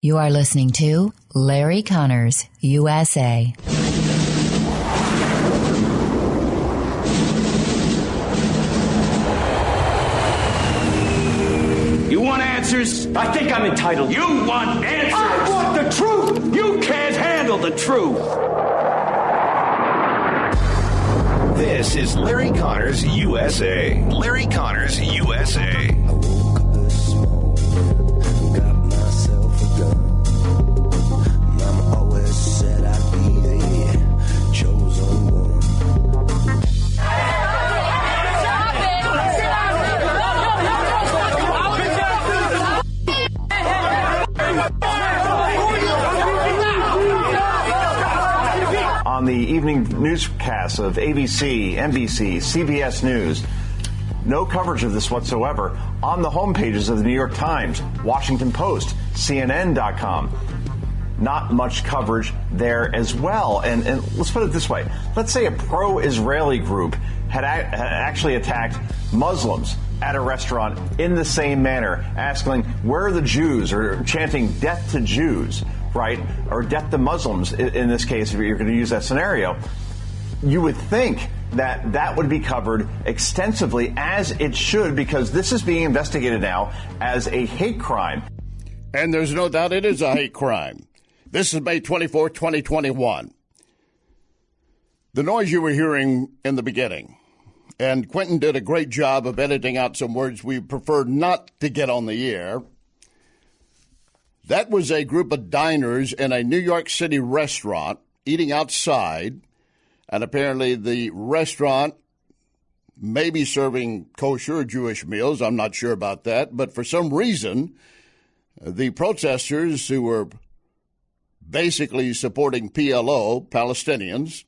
You are listening to Larry Conners, USA. You want answers? I think I'm entitled. You want answers? I want the truth! You can't handle the truth! This is Larry Conners USA. Larry Conners USA. I woke up this morning, got myself a gun. Mama always said I'd be the chosen one. On the evening newscasts of ABC, NBC, CBS News, no coverage of this whatsoever on the homepages of the New York Times, Washington Post, CNN.com. Not much coverage there as well. And let's put it this way. Let's say a pro-Israeli group had actually attacked Muslims at a restaurant in the same manner, asking, where are the Jews, or chanting death to Jews, right? Or death to Muslims, in this case, if you're going to use that scenario. You would think that that would be covered extensively, as it should, because this is being investigated now as a hate crime. And there's no doubt it is a hate crime. This is May 24, 2021. The noise you were hearing in the beginning, and Quentin did a great job of editing out some words we prefer not to get on the air. That was a group of diners in a New York City restaurant eating outside, and apparently the restaurant may be serving kosher Jewish meals. I'm not sure about that, but for some reason, the protesters who were basically supporting PLO, Palestinians,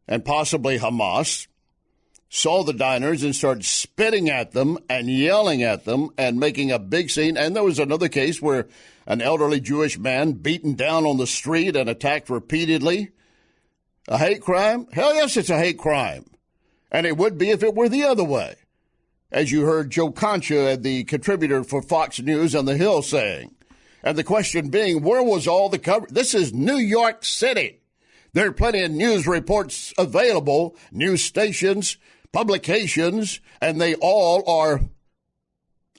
and possibly Hamas, saw the diners and started spitting at them and yelling at them and making a big scene. And there was another case where an elderly Jewish man beaten down on the street and attacked repeatedly. A hate crime? Hell yes, it's a hate crime. And it would be if it were the other way, as you heard Joe Concha, the contributor for Fox News on the Hill, saying. And the question being, where was all the coverage? This is New York City. There are plenty of news reports available, news stations, publications, and they all are,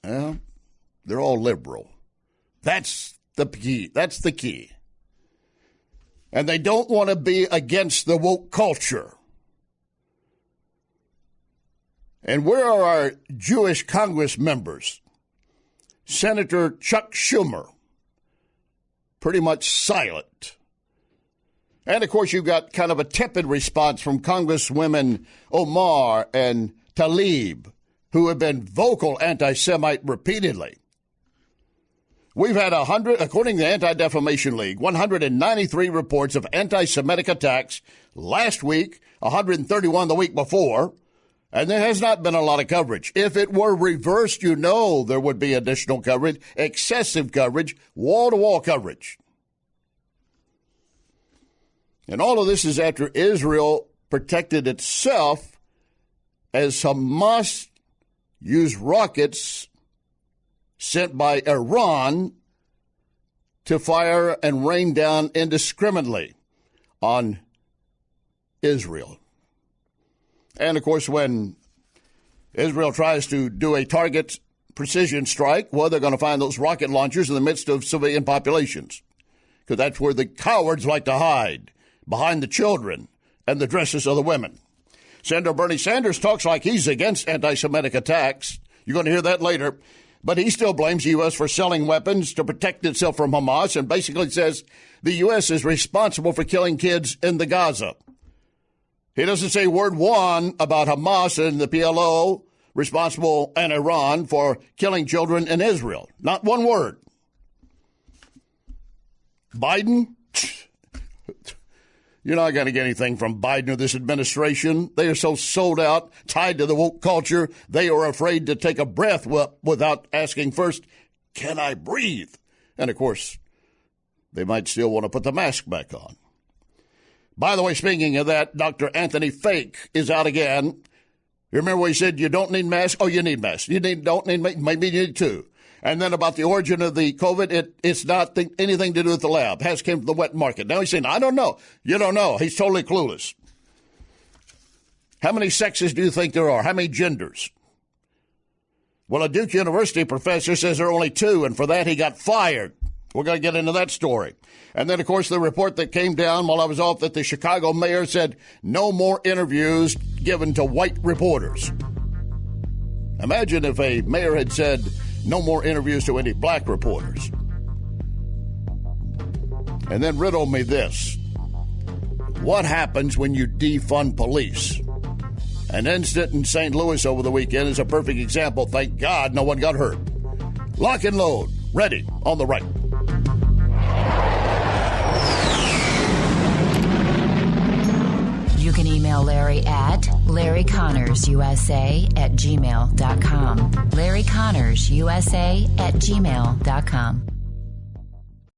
well, they're all liberal. That's the key. That's the key. And they don't want to be against the woke culture. And where are our Jewish Congress members? Senator Chuck Schumer, pretty much silent. And, of course, you've got kind of a tepid response from Congresswomen Omar and Tlaib, who have been vocal anti-Semite repeatedly. We've had according to the Anti-Defamation League, 193 reports of anti-Semitic attacks last week, 131 the week before, and there has not been a lot of coverage. If it were reversed, you know there would be additional coverage, excessive coverage, wall-to-wall coverage. And all of this is after Israel protected itself as Hamas used rockets sent by Iran to fire and rain down indiscriminately on Israel. And, of course, when Israel tries to do a target precision strike, well, they're going to find those rocket launchers in the midst of civilian populations, because that's where the cowards like to hide, behind the children and the dresses of the women. Senator Bernie Sanders talks like he's against anti-Semitic attacks. You're going to hear that later. But he still blames the U.S. for selling weapons to protect itself from Hamas and basically says the U.S. is responsible for killing kids in the Gaza. He doesn't say word one about Hamas and the PLO responsible and Iran for killing children in Israel. Not one word. Biden? You're not going to get anything from Biden or this administration. They are so sold out, tied to the woke culture, they are afraid to take a breath without asking first, can I breathe? And, of course, they might still want to put the mask back on. By the way, speaking of that, Dr. Anthony Fake is out again. You remember what he said, you don't need masks? Oh, you need masks. Maybe you need two. And then about the origin of the COVID, it's not anything to do with the lab. It has came from the wet market. Now he's saying, I don't know. You don't know. He's totally clueless. How many sexes do you think there are? How many genders? Well, a Duke University professor says there are only 2, and for that he got fired. We're going to get into that story. And then, of course, the report that came down while I was off that the Chicago mayor said no more interviews given to white reporters. Imagine if a mayor had said no more interviews to any black reporters. And then riddle me this. What happens when you defund police? An incident in St. Louis over the weekend is a perfect example. Thank God no one got hurt. Lock and load. Ready on the right. You can email Larry at LarryConnersUSA@gmail.com. LarryConnersUSA@gmail.com.